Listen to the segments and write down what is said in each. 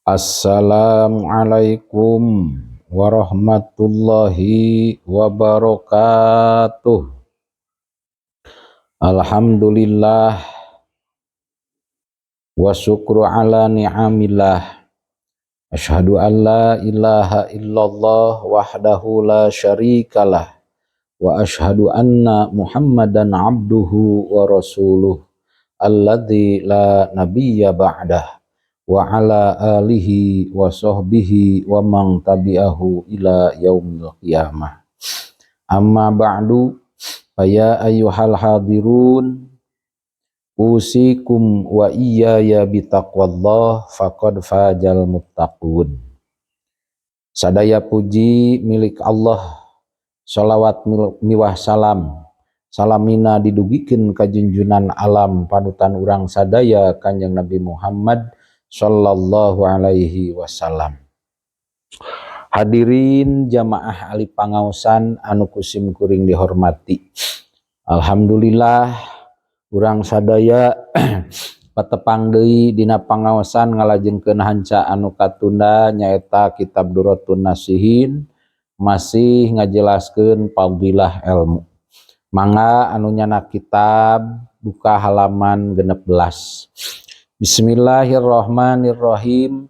Assalamualaikum warahmatullahi wabarakatuh. Alhamdulillah wa syukru ala ni'amillah. Asyhadu an la ilaha illallah wahdahu la syarikalah wa asyhadu anna Muhammadan abduhu wa rasuluh alladzi la nabiyya ba'dah wa ala alihi wa sahbihi wa man tabi'ahu ila yaumil qiyamah. Amma ba'du, ya ayyuhal hadirun, usikum wa iyaya bitaqwallah faqad fajal muttaqun. Sadaya puji milik Allah, sholawat miwah salam salamina didugikeun ka junjunan alam panutan urang sadaya Kanjeng Nabi Muhammad sallallahu alaihi wasallam. Hadirin jamaah ahli pangaosan anu kusim kuring dihormati. Alhamdulillah urang sadaya patepang deui dina pangaosan ngalajengkeun hanca anu katunda nyaeta kitab Duratun Nasihin, masih ngajelaskeun fadilah ilmu. Mangga anu nyana kitab buka halaman 16. Bismillahirrahmanirrahim.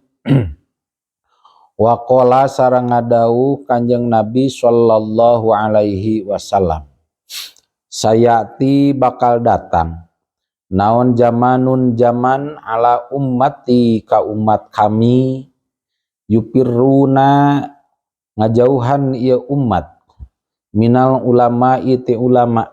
Wa qala sareng ngadawuh Kanjeng Nabi sallallahu alaihi wasallam. Sayati bakal datang naon zamanun zaman ala ummati ka umat kami yupiruna ngajauhan ieu umat minal ulama iti ulama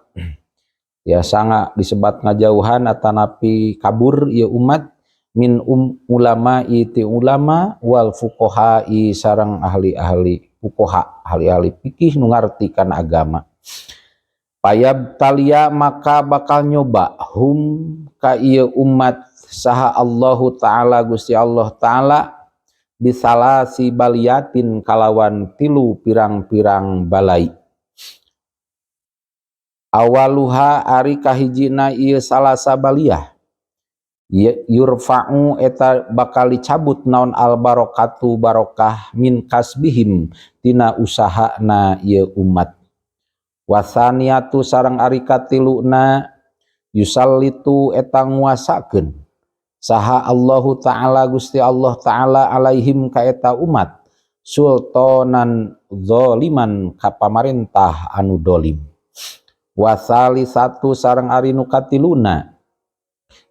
ya sanga disebat ngajauhan atanapi kabur ieu umat min ulama iti ulama wal fuqaha'i sareng ahli-ahli fuqaha, ahli-ahli fikih nu ngartikeun agama. Payab talia maka bakal nyoba hum ka ieu umat saha Allahu taala Gusti Allah taala bisalasi baliatin kalawan tilu pirang-pirang balai. Awaluha ari kahijina ieu salasa baliyah yurfa'u eta bakal dicabut naon al barokatu barokah min kasbihim tina usahana ieu umat. Wasaniatu sareng ari katiluna yusallitu eta nguasakeun saha Allahu taala Gusti Allah taala alaihim ka eta umat sultanan zaliman ka pamarentah anu dolim. Wasalisatu sareng ari nu katiluna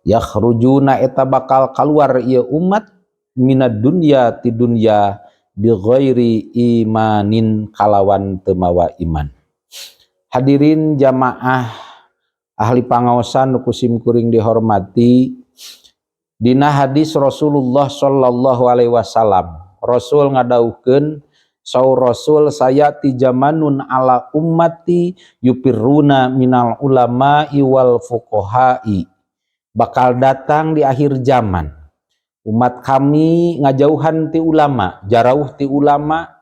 yakhrujuna eta bakal keluar ieu umat minad dunya ti dunya bi ghairi imanin kalawan teu mawa iman. Hadirin jamaah ahli pangaosan nu kusim kuring dihormati, dina hadis Rasulullah sallallahu alaihi wasallam Rasul ngadauhkeun saur Rasul sayati zamanun ala ummati yupiruna minal ulama'i wal fuqaha'i, bakal datang di akhir zaman umat kami ngajauhan ti ulama, jarauh ti ulama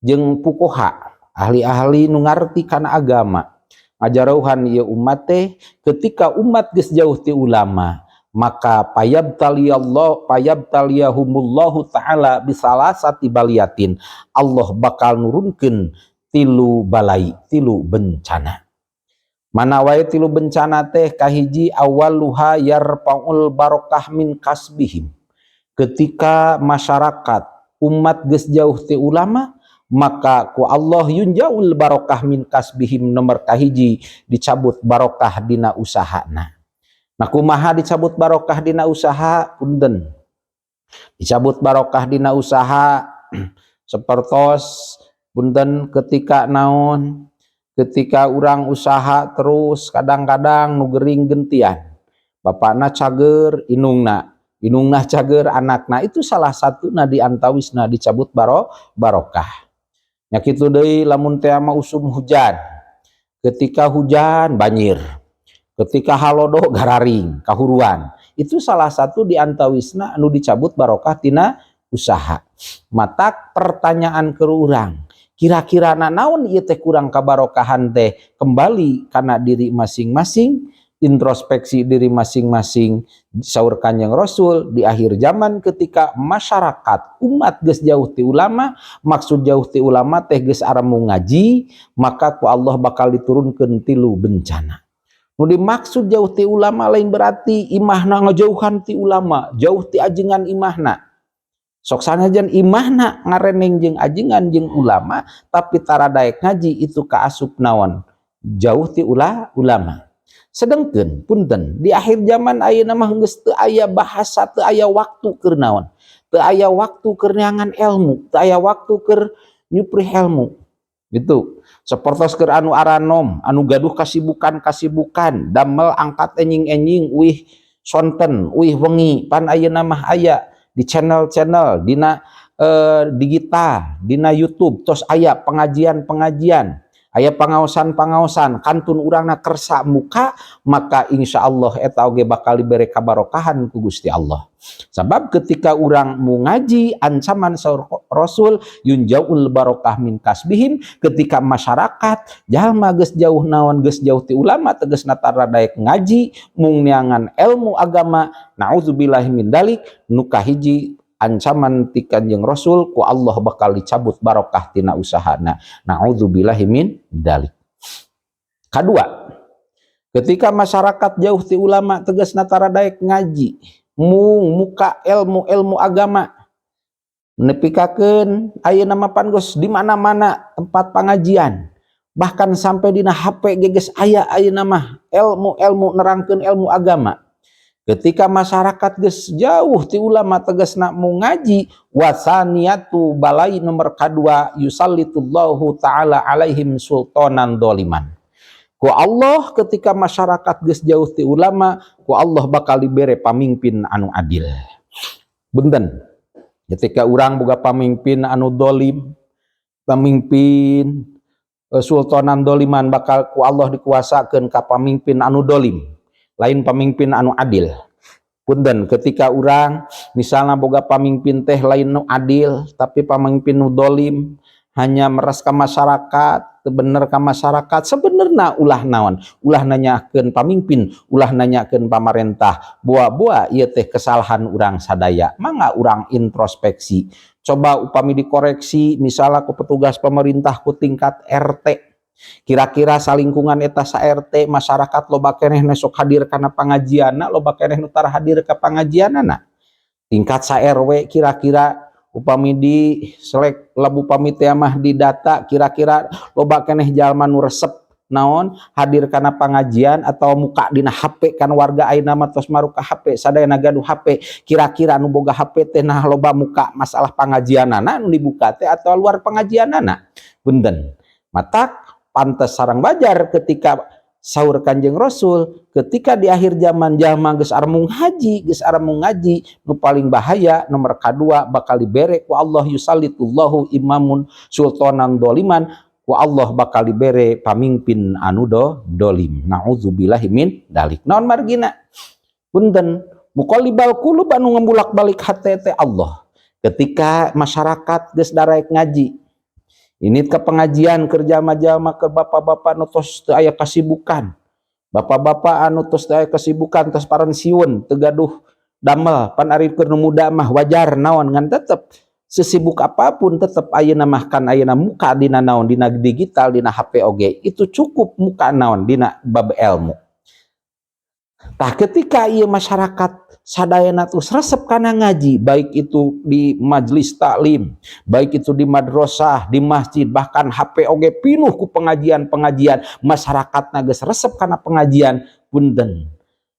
jeung fuqaha, ahli-ahli nu ngarti kana agama. Ngajarauhan ieu umat teh ketika umat geus jauh ti ulama maka payabtaliyahumullahu taala bisalasati baliatin, Allah bakal nurunkeun tilu balai, tilu bencana. Mana wae tilu bencana teh kahiji awaluha yarpaul barokah min kasbihim. Ketika masyarakat umat geus jauh ti ulama maka ku Allah yunjaul barokah min kasbihim, nomor kahiji dicabut barokah dina usahana. Nah kumaha dicabut barokah dina usaha? Punten. Dicabut barokah dina usaha sapertos punten ketika naon? Ketika urang usaha terus kadang-kadang nu geuring gentian. Bapakna cager, inungna cager, anakna, itu salah satuna di antawisna dicabut barokah. Nya kitu deui lamun teh mah usum hujan. Ketika hujan banjir. Ketika halodo gararing, kahuruan. Itu salah satu di antawisna anu dicabut barokah tina usaha. Matak pertanyaan ke urang, kira-kira naon ieu teh kurang kabarokahan teh kembali kana diri masing-masing introspeksi diri masing-masing. Saur Kanjeng Rasul di akhir zaman ketika masyarakat umat geus jauh ti ulama, maksud jauh ti ulama teh geus aramu ngaji, maka ku Allah bakal diturunkeun 3 bencana. Nu dimaksud jauh ti ulama lain berarti imahna ngajauhan ti ulama, jauh ti ajengan imahna. Sok sanajan imahna ngareneng jeung ajengan jeung ulama, tapi tara daek ngaji itu kaasup naon? Jauh ti ulama. Sedengkeun punten di akhir zaman ayeuna mah geus teu aya bahasa, teu aya waktu keur naon? Teu aya waktu keur neangan ilmu, teu aya waktu keur nyuprih ilmu. Gitu. Sapertos keur anu aranom, anu gaduh kasibukan, damel angkat enjing-enjing, uih sonten, uih wengi, pan ayeuna mah aya di channel-channel, dina digital, dina YouTube, tos aya pengajian-pengajian, aya pangaosan-pangaosan, kantun urangna kersa muka, maka insya Allah eta oge bakal dibere kabarokahan ku Gusti Allah. Sabab ketika urang mu ngaji, ancaman saur Rasul yunjaul barokah min kasbihim, ketika masyarakat jalma geus jauh naon, geus jauh ti ulama, tegasna tara daek ngaji, mung neangan ilmu agama, naudzubillahi min dalik, nu kahiji ancaman ti Kanjeng Rasul ku Allah bakal dicabut barokah tina usahana. Naudzubillahi min dalik. Kadua, ketika masyarakat jauh ti ulama, tegasna tara daek ngaji, mung muka ilmu agama, nepikakeun ayeuna mah geus di mana-mana tempat pengajian, bahkan sampai dina HP geus aya ayeuna mah ilmu nerangkeun ilmu agama. Ketika masyarakat geus jauh ti ulama, tegasna mu ngaji, wasaniyatu balai nomor kadua, yusallitullahu ta'ala alaihim sultanan doliman. Ku Allah ketika masyarakat geus jauh ti ulama, ku Allah bakal dibere pamimpin anu adil. Benten, ketika urang boga pamimpin anu dolim, pamimpin sultanan doliman, bakal ku Allah dikuasakeun ka pamimpin anu dolim, lain pamimpin anu adil. Punten, ketika urang misalnya boga pamimpin teh lain nu adil, tapi pamimpin nu dolim, hanya meres ka masyarakat, bener ka masyarakat, sebenarnya ulah naon? Ulah nanyakeun pamimpin, ulah nanyakeun pamarentah. Buah-buah ieu teh kesalahan urang sadaya. Mangga urang introspeksi. Coba upami dikoreksi misalnya ku petugas pemerintah ku tingkat RT. Kira-kira salingkungan eta sa RT masyarakat loba keneh sok hadir kana pangajianna, loba keneh nu tara hadir ka pangajianana. Tingkat sa RW kira-kira upami di selek labu upami teh mah di data, kira-kira loba keneh jalma nu resep naon hadir kana pangajian atau muka dina HP kan warga ayeuna mah tos maruka HP, sadayana gaduh HP, kira-kira nu boga HP teh nah loba muka masalah pangajianana nu dibuka teh atau luar pengajianana. Punten. Matak pantes sareng bajar ketika saur Kanjeng Rasul, ketika di akhir zaman jalma geus aremung ngaji, nu paling bahaya nomor kadua bakal dibere ku Allah, yusallitullahu imamun sultanan doliman, ku Allah bakal dibere pamimpin anu dolim. Nauzubillahi min dalik. Naon margina? Punten, muqallibal qulub anu ngambulak-balik hate teh Allah. Ketika masyarakat geus daraek ngaji, ini ke pengajian kerja jalma ke bapak-bapak anu tos teu aya kasibukan, bapak-bapak anu tos teu aya kasibukan, tos parensiun teu gaduh damel, pan ari keur nu muda mah wajar naon ngan tetep sesibuk apapun tetep ayeuna mah kan ayeuna muka dina naon, dina digital, dina HP oge itu cukup muka naon dina bab ilmu. Tah ketika ieu masyarakat sadayana tuh resep kana ngaji, baik itu di majelis taklim, baik itu di madrasah, di masjid, bahkan HP oge pinuh ku pengajian-pengajian, masyarakatna geus resep kana pengajian, punten,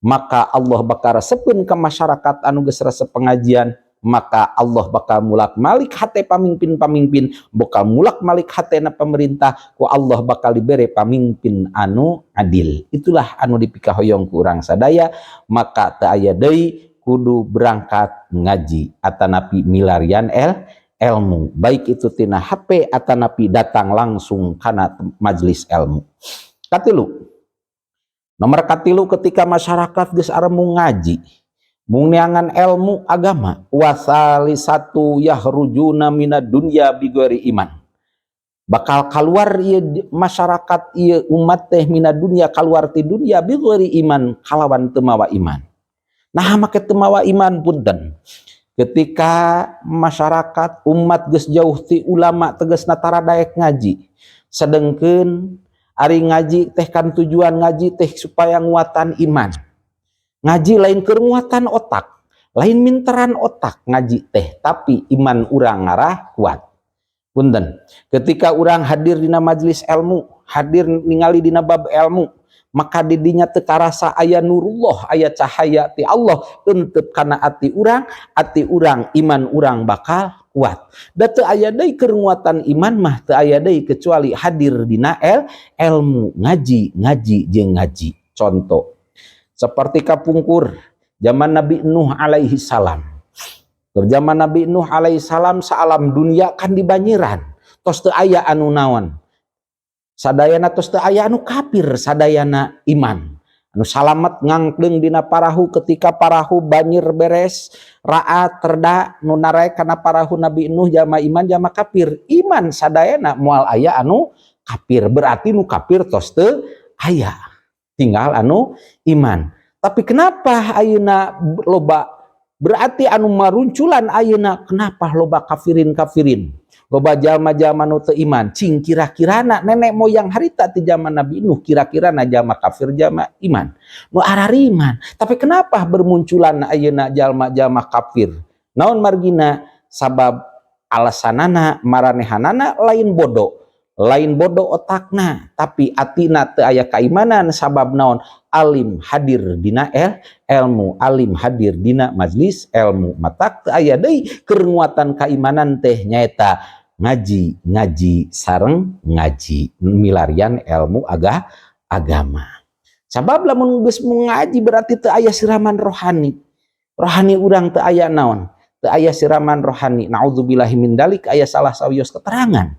maka Allah bakal resepkeun ka masyarakat anu geus resep pengajian, maka Allah bakal mulak-malik hate pamimpin-pamimpin, bakal mulak-malik hatena pemerintah, ku Allah bakal dibere pamimpin anu adil. Itulah anu dipikahoyong ku urang sadaya, maka teu aya deui kudu berangkat ngaji atanapi milarian ilmu, baik itu tina HP atanapi datang langsung kana majelis ilmu. Katilu, nomor katilu ketika masyarakat geus aremung ngaji, mung neangan ilmu agama, wasali satu yahrujuna minad dunya bighairi iman. bakal keluar ieu masyarakat ieu umat teh mina dunia keluar ti dunia bighairi iman kalawan teu mawa iman. Nah make teu mawa iman punten. Ketika masyarakat umat geus jauh ti ulama tegasna tara daek ngaji. Sedengkeun ari ngaji teh kan tujuan ngaji teh supaya nguatan iman. Ngaji lain keur nguatan otak, lain minteran otak ngaji teh, tapi iman urang ngarah kuat. Punten, ketika orang hadir dina majelis ilmu, hadir ningali dina bab ilmu, maka didinya teu karasa aya nurullah, aya cahaya ti Allah euteup kana ati urang iman urang bakal kuat. Da teu aya deui keur nguatan iman mah teu aya deui kecuali hadir dina ilmu, ngaji jeung ngaji. Contoh seperti kapungkur zaman Nabi Nuh alaihi salam. Zaman Nabi Nuh alaihissalam saalam dunia kan dibanyiran tos teu aya anu naon sadayana tos teu aya anu kafir sadayana iman anu salamet ngangkleung dina parahu ketika parahu banjir beres raat terda nu naraek kana parahu Nabi Nuh jalma iman jalma kafir iman sadayana moal aya anu kafir berarti nu kafir tos teu aya tinggal anu iman. Tapi kenapa ayeuna loba berarti anu marunculan ayeuna kenapa loba kafirin loba jalma-jalma nu teu iman cing kira-kirana nenek moyang harita ti zaman Nabi Nuh kira-kirana jalma kafir jalma iman nu arariman tapi kenapa bermunculan ayeuna jalma-jalma kafir naon margina sabab alasanana maranehanana lain bodoh otakna tapi atina teu aya kaimanan sabab naon alim hadir dina ilmu alim hadir dina majlis ilmu matak teu aya deui keur nguatan kaimanan teh nyaeta ngaji sareng ngaji milarian ilmu agama sabab lamun geus ngaji berarti teu aya siraman rohani urang teu aya naon teu aya siraman rohani naudzubillahi min dalik aya salah sawios keterangan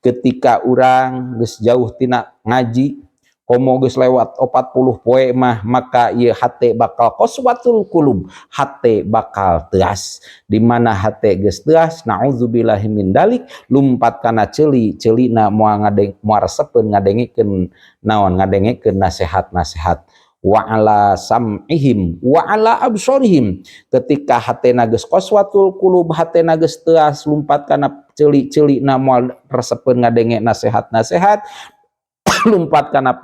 ketika urang geus jauh tina ngaji komo geus lewat 40 poe mah maka ieu hate bakal qaswatul qulub hate bakal teuas di mana hate geus teuas naudzubillahi min dalik lumpat kana ceulina moal resepkeun ngadengikeun naon ngadengikeun nasihat-nasihat wa ala sam'ihim wa ala absarihim ketika hatena geus qaswatul qulub hatena geus teuas lumpat kana ceuli-ceulina moal resepkeun ngadenge nasihat-nasihat lumpat kana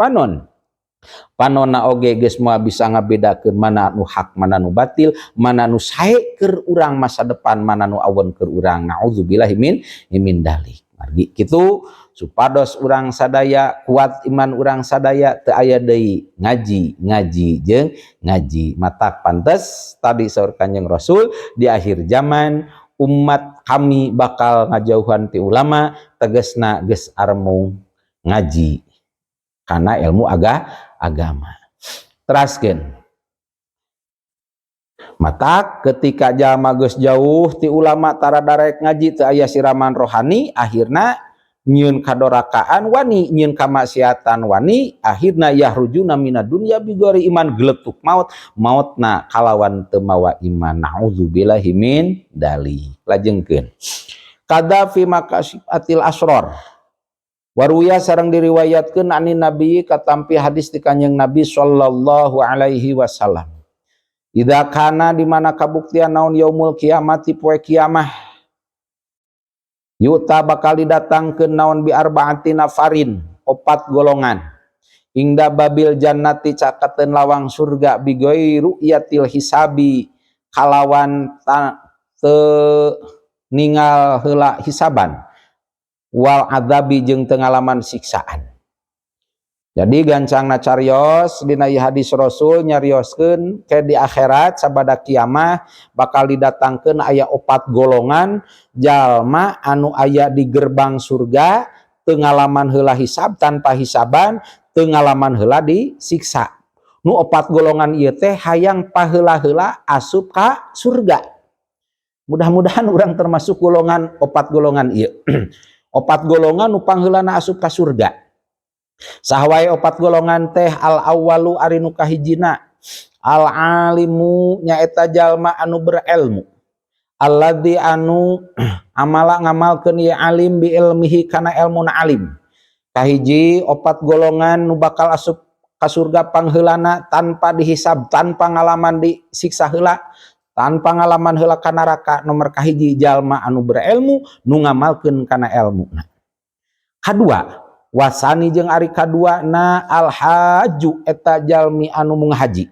panonna oge geus moal bisa ngabedakeun mana nu hak mana nu batil mana nu sae keur urang masa depan mana nu aweun keur urang naudzubillahi min dalik margi kitu supados urang sadaya kuat iman urang sadaya teu aya deui ngaji jeung ngaji matak pantes tadi saur Kanjeng Rasul di akhir zaman umat kami bakal ngajauhan ti ulama tegasna geus armung ngaji karena ilmu agama. Teraskeun matak ketika jalma geus jauh ti ulama tara darek ngaji teu aya siraman rohani akhirna nyieun kadorakaan wani nyieun kamaksiatan wani akhirna yahrujuna minad dunya bighairi iman geletuk mautna kalawan teu mawa iman naudzubillahi min dalik lajengkeun kada fi makasifatil asrar waruya sareng diriwayatkeun ani nabi katampi hadis di Kanjeng Nabi sallallahu alaihi wasallam idza kana di mana kabuktian naon yaumul kiamati poe kiamah yuta bakal didatangkeun naon bi arbaati nafarin 4 golongan ingda babil jannati cakateun lawang surga bigoi ru'yatil hisabi kalawan teu ningal heula hisaban wal adzabi jeung teu ngalaman siksaan. Jadi gancangna carios dina hadis Rasul nyarioskeun ke di akhirat sabada kiamah bakal didatangkeun aya 4 golongan jalma anu aya di gerbang surga teu ngalaman heula hisab tanpa hisaban teu ngalaman heula disiksa. Nu 4 golongan ieu teh hayang paheula-heula asup ka surga. Mudah-mudahan urang termasuk golongan 4 golongan ieu. 4 golongan nu pangheulana asup ka surga. Saha wae 4 golongan teh al awwalu ari nu kahijina al alimu nyaeta jalma anu berilmu alladzi anu amala ngamalkeun ieu alim bi ilmihi kana ilmuna alim. Kahiji opat golongan nu bakal asup ka surga pangheulana tanpa dihisab, tanpa ngalaman disiksa heula, tanpa ngalaman heula ka neraka. Nomor kahiji jalma anu berilmu nu ngamalkeun kana ilmuna. Kadua, wasani jeung ari kadua na al haju eta jalmi anu munggah haji.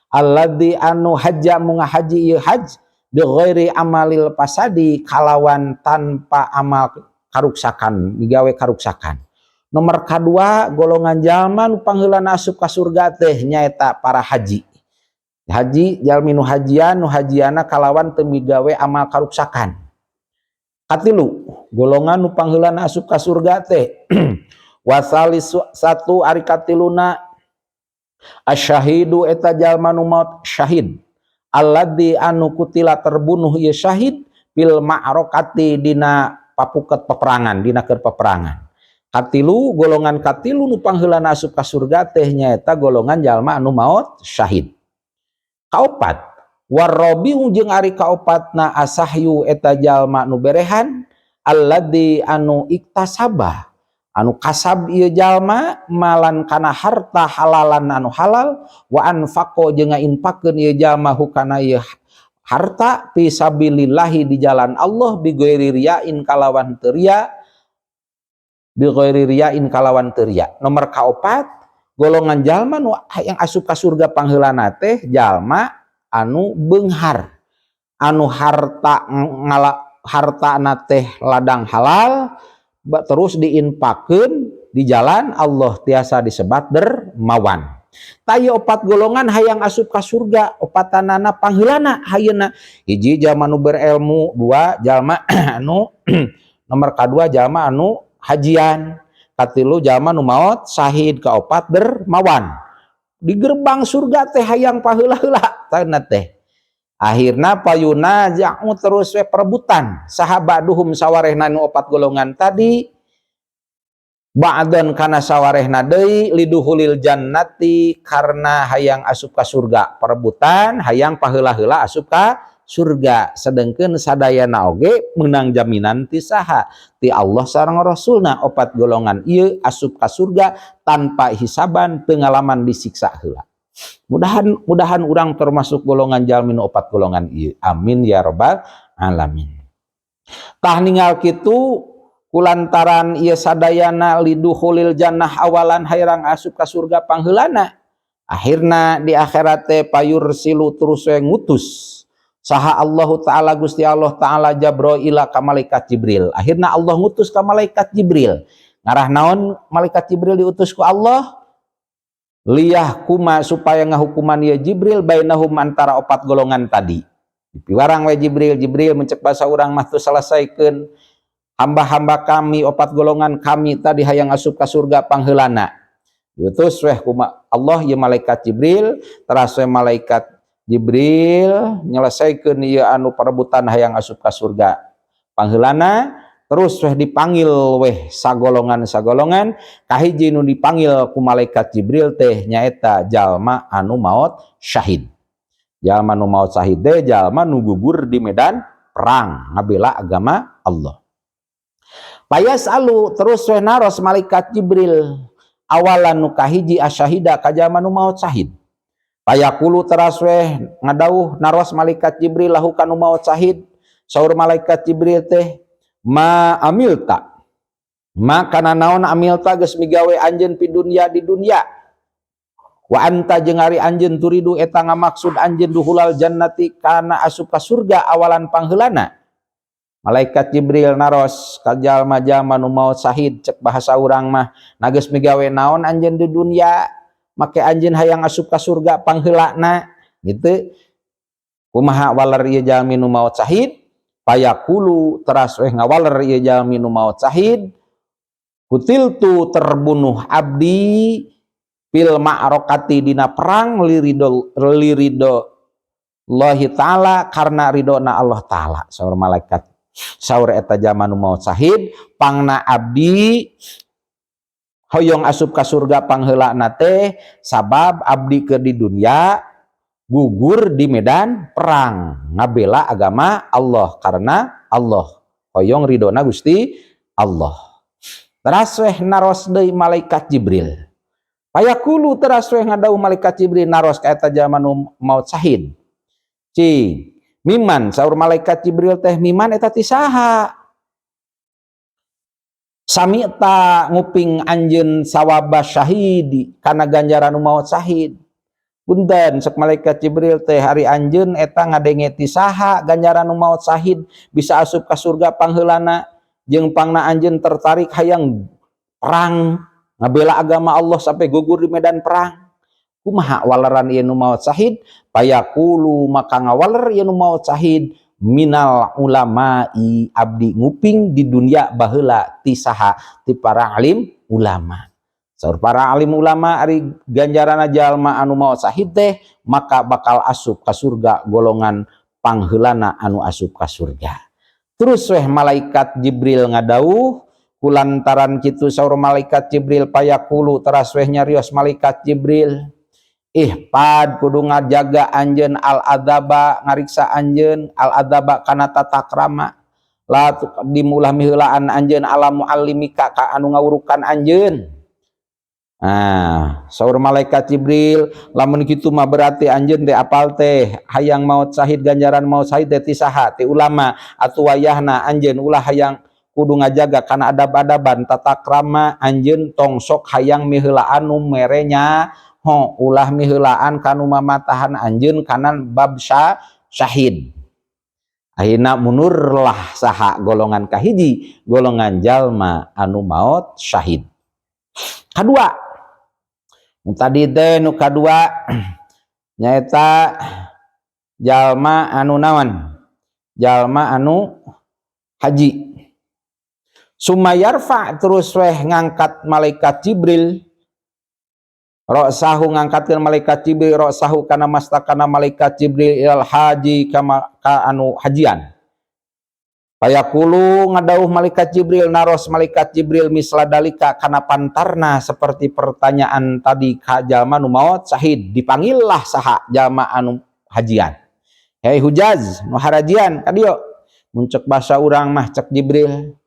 Alladzi anu hajja munggah haji ieu haj bi ghairi amalil fasadi kalawan tanpa amal karuksakan, digawe karuksakan. Nomor kedua golongan jalma nu pangheulana asup ka surga teh nyaeta para haji. Haji jalmi nu hajian nu hajiana kalawan teu migawe amal karuksakan. Katilu golongan nu pangheulana asup ka surga teh wasalis satu ari katiluna asyahidu eta jalma nu maut syahid alladzi anu kutila terbunuh ieu syahid fil ma'rakati dina papuket peperangan, dina keur peperangan. Katilu golongan katilu nu pangheulana asup ka surga teh nyaeta golongan jalma anu maut syahid. Kaopat warabiu jeung ari kaopatna asahyu eta jalma nu berehan alladzi anu iktasaba anu kasab ieu jalma malan kana harta halalan anu halal wa anfaqo jeung ngainfaqkeun ieu jalma hukana ieu harta fi sabilillahi di jalan Allah bi ghairi riyain kalawan teu riya, bi ghairi riyain kalawan teu riya. Nomor kaopat golongan jalma nu yang asup ka surga pangheulana teh jalma anu beunghar, anu hartana teh ladang halal terus diinfaqkeun di jalan Allah tiasa disebat dermawan. Tayu opat golongan hayang asup ka surga, opatanana pangheulana hayeuna hiji jalma nu berilmu, dua jalma anu nomor kadua jalma anu hajian, katilu jalma nu maot syahid, kaopat dermawan. Di gerbang surga teh hayang paheula-heula tana teh. Akhirna payuna ja'u terus we perebutan sahabaduhum sawarehna nu opat golongan tadi ba'dan kana sawarehna deui liduhulil jannati karena hayang asup ka surga. Perebutan hayang paheula-heula asup ka surga, sedengkeun sadayana oge meunang jaminan ti saha? Ti Allah sareng Rasulna. Opat golongan ieu asup ka surga tanpa hisaban, teu ngalaman disiksa heula. Mudahan urang termasuk golongan jalmi nu opat golongan ieu. Amin ya rabbal alamin. Tah ninggal kitu kulantaran ieu sadayana liduhulil jannah awalan hayang asup ka surga pangheulana. Akhirna di akhirat teh payursilu terus we ngutus saha Allah Ta'ala Gusti Allah Ta'ala Jabraila ka malaikat Jibril. Akhirna Allah ngutus ka malaikat Jibril. Ngarah naon malaikat Jibril diutus ku Allah? Liyah kuma supaya ngahukuman ya Jibril bainahum antara opat golongan tadi. Piwarang we Jibril mencek basa urang mah teu salasaikeun hamba-hamba kami opat golongan kami tadi hayang asup ka surga pangheulana. Diutus weh ku Allah ya malaikat Jibril, teras we malaikat Jibril nyelesaikeun ieu anu perebutan hayang asup ka surga pangheulana. Terus weh dipanggil weh sagolongan kahiji nu dipanggil ku malaikat Jibril teh nyaeta jalma anu maot syahid. Jalma nu maot syahid teh jalma nu gugur di medan perang ngabela agama Allah. Payasalu terus weh naros malaikat Jibril awalan nu kahiji asyahida ka jalma nu maot syahid. Payakulu teras weh ngadauh naros malaikat Jibril lahu kanu maot syahid. Saur malaikat Jibril teh ma amilta makana naon amilta geus migawe anjeun pi dunya di dunya wa anta jeung ari anjeun turidu eta ngamaksud anjeun duhulal jannati kana asup ka surga awalan pangheulana. Malaikat Jibril naros ka jalma-jalma nu maot syahid cek bahasa urang mah na geus migawe naon anjeun di dunya make anjeun hayang asup ka surga pangheulana gitu. Kumaha waler ieu jalmi nu maot syahid? Payakulu teras weh ngawaler ieu jalmi nu maot syahid kutiltu terbunuh abdi fil ma'rakati dina perang lirido Allahi ta'ala karena ridona Allah ta'ala. Saur malaikat saur eta jalma nu maot syahid pangna abdi hoyong asup ka surga pangheulana teh sabab abdi keur di dunya gugur di medan perang ngabela agama Allah karena Allah hoyong ridona Gusti Allah. Teras weh naros deui malaikat Jibril. Payakulu teras weh ngadau malaikat Jibril naros ka eta jalma nu maot syahid. Cing, miman saur malaikat Jibril teh miman eta ti saha? Sami ta nguping anjeun sawaba syahidi kana ganjaran nu maot syahid. Punten sok malaikat Jibril teh hari anjeun eta ngadenge ti saha ganjaran nu maot syahid bisa asup ka surga pangheulana jeung pangna anjeun tertarik hayang perang ngabela agama Allah sampai gugur di medan perang. Kumaha waleran ieu nu maot syahid? Payaqulu maka ngawaler ieu nu maot syahid minal ulama'i abdi nguping di dunia baheula ti saha ti para alim ulama. Saur para alim ulama ari ganjaran jalma anu maot syahid teh maka bakal asup ka surga golongan pangheulana anu asup ka surga. Terus weh malaikat Jibril ngadauh kulantaran kitu saur malaikat Jibril payaqulu teras weh nyarios malaikat Jibril ihpad kudu ngajaga anjeun al adzaba ngariksa anjeun al adzaba kana tatakrama la dimulah miheulaan anjeun ala muallimika ka anu ngawurukan anjeun. Nah, saur malaikat Jibril lamun kitu mah berarti anjeun teh apal teh hayang maot syahid ganjaran maot syahid teh ti saha ti ulama atuh wayahna anjeun ulah hayang kudu ngajaga kana adab-adaban tatakrama anjeun tong sok hayang miheulaan nu merenya ulah miheulaan kanu mamatahan anjeun kana bab syahid. Ayeuna munurlah saha golongan kahiji golongan jalma anu maot syahid. Kadua tadi teh nu kadua nyaeta jalma anu naon? Jalma anu haji. Sumayarfa terus weh ngangkat malaikat Jibril ra'sahu ngangkatkeun malaikat Jibril ra'sahu kana mastakana malaikat Jibril ilal haji ka anu hajian. Payaqulu ngadauh malaikat Jibril naros malaikat Jibril misla dalika kana pantarna seperti pertanyaan tadi ka jalma nu maot syahid dipanggillah saha jalma anu hajian. Hei Hujaz nu harajian ka dieu mun ceuk basa urang mah cek Jibril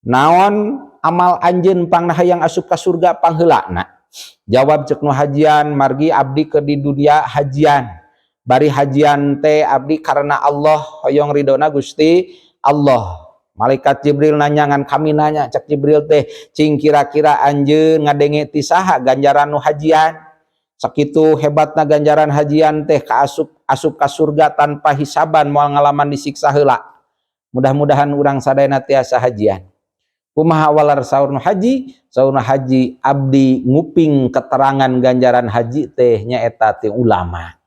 naon amal anjeun pangna hayang asup ka surga pangheulana. Jawab cek nu hajian margi abdi ke di dunia hajian bari hajian teh abdi karena Allah hoyong ridona Gusti Allah. Malaikat Jibril nanyangan kami nanya cek Jibril teh cing kira-kira anjeun ngadenge ti saha ganjaran nu hajian sakitu hebatna ganjaran hajian teh ka asup ka surga tanpa hisaban moal ngalaman disiksa heula. Mudah-mudahan urang sadayana tiasa hajian. Kumaha walar saur nu haji? Saur nu haji abdi nguping keterangan ganjaran haji teh nyaeta ti ulama.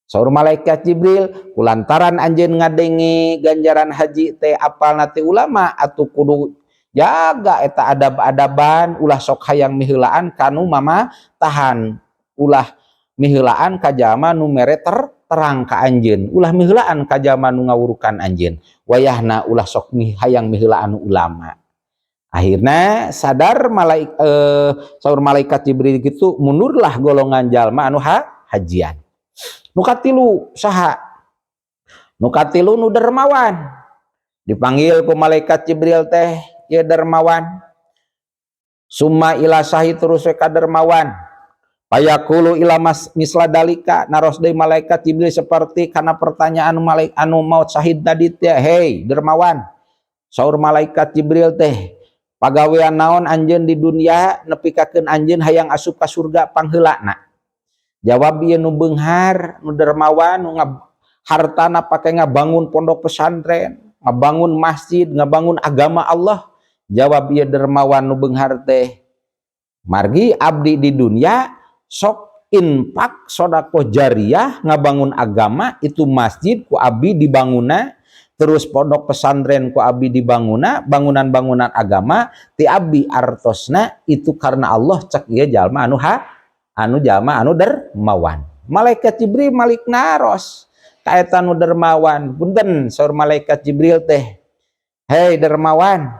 Saur malaikat Jibril kulantaran anjeun ngadenge ganjaran haji teh apalna ti ulama atuh kudu jaga eta adab-adaban ulah sok hayang miheulaan kanu mama tahan ulah miheulaan ka jalma nu mere terang ka anjeun ulah miheulaan ka jalma nu ngawurukan anjeun wayahna ulah sok hayang miheulaan ulama. Akhirna sadar saur malaikat Jibril gitu munurlah golongan jalma anu hajian. Nu katilu saha? Nu katilu nu dermawan. Dipanggil ku malaikat Jibril teh ya dermawan. Summa ila sahid terus ka dermawan. Payaqulu ila misla dalika naros deui malaikat Jibril seperti kana pertanyaan anu maut syahid tadi teh, "Hei dermawan." Saur malaikat Jibril teh, "Pagawean naon anjeun di dunia nepikakeun anjeun hayang asup ka surga pangheulana?" Jawab ieu nu beunghar nu dermawan nu hartana pake ngabangun pondok pesantren, ngabangun masjid, ngabangun agama Allah. Jawab ieu dermawan nu beunghar teh margi abdi di dunia sok infak sedekah jariyah ngabangun agama itu masjid ku abdi dibangunna terus pondok pesantren ku abdi dibangunna bangunan-bangunan agama ti abdi artosna itu karena Allah cek ieu jalma anu jalma anu dermawan. Malaikat Jibril malik naros ka eta nu dermawan. Punten saur malaikat Jibril teh, "Hei dermawan,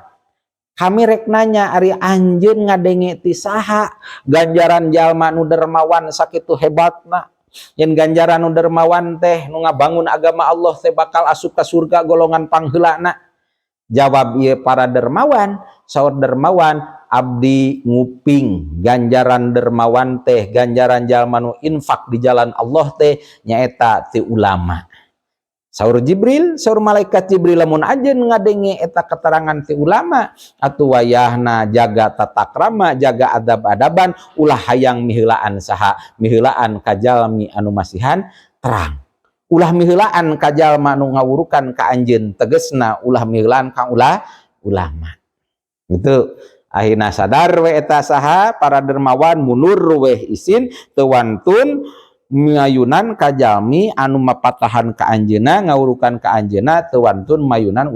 kami rek nanya ari anjeun ngadenge ti saha ganjaran jalma nu dermawan sakitu hebatna. Yen ganjaran nu dermawan teh nu ngabangun agama Allah teh bakal asup ka surga golongan pangheulana." Jawab ieu para dermawan, saur dermawan, abdi nguping ganjaran dermawan teh, ganjaran jalma nu infak di jalan Allah teh nyaeta ti ulama. Saur Jibril, saur malaikat Jibril lamun anjeun ngadenge eta keterangan ti ulama, atuh wayahna jaga tata krama, jaga adab-adaban, ulah hayang miheulaan saha, miheulaan ka jalmi anu masihan terang. Ulah miheulaan ka jalma nu ngawurukan ka anjeun, tegesna ulah miheulaan ka ulama. Itu akhirna sadar we eta saha para dermawan munur we isin teu wantun mayunan ka jalmi anu mapatahan ka anjeunna, ngawurukan ka anjeunna teu wantun mayunan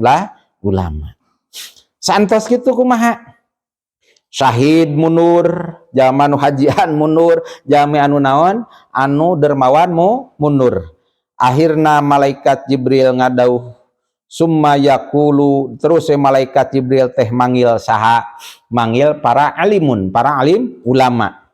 ulama. Santos kitu kumaha? Syahid munur, jalma nu hajian munur, jalmi anu naon? Anu dermawan munur. Akhirna malaikat Jibril ngadauh, summa yaqulu, terus malaikat Jibril teh manggil saha? Manggil para alimun, para alim ulama.